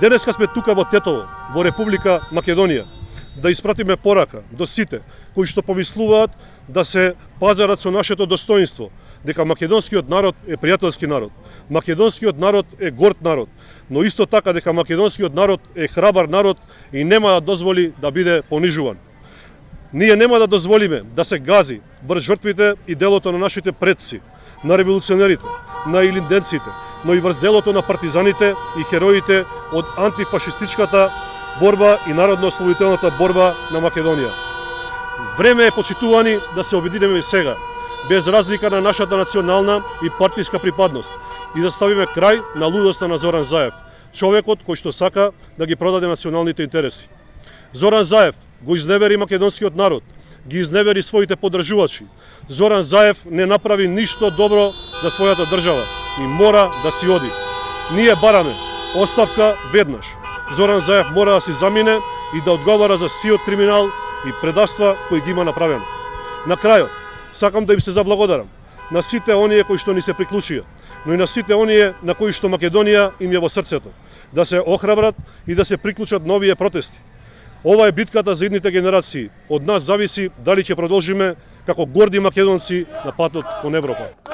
Денеска сме тука во Тетово, во Република Македонија, да испратиме порака до сите кои што помислуваат да се пазарат со нашето достоинство, дека македонскиот народ е пријателски народ, македонскиот народ е горд народ, но исто така дека македонскиот народ е храбар народ и нема да дозволи да биде понижуван. Ние нема да дозволиме да се гази врз жртвите и делото на нашите предци, на револуционерите, на илинденците, но и врз делото на партизаните и хероите од антифашистичката борба и народно-ослободителната борба на Македонија. Време е, почитувани, да се обединеме и сега, без разлика на нашата национална и партиска припадност, и да ставиме крај на лудоста на Зоран Заев, човекот кој што сака да ги продаде националните интереси. Зоран Заев го изневери македонскиот народ, ги изневери своите поддржувачи. Зоран Заев не направи ништо добро за својата држава и мора да си оди. Ние бараме оставка веднаш. Зоран Заев мора да си замине и да одговара за сиот криминал и предавства кои ги има направено. На крајот, сакам да им се заблагодарам на сите оние кои што ни се приклучија, но и на сите оние на кои што Македонија им е во срцето, да се охрабрат и да се приклучат новие протести. Ова е битката за идните генерации. Од нас зависи дали ќе продолжиме како горди македонци на патот кон Европа.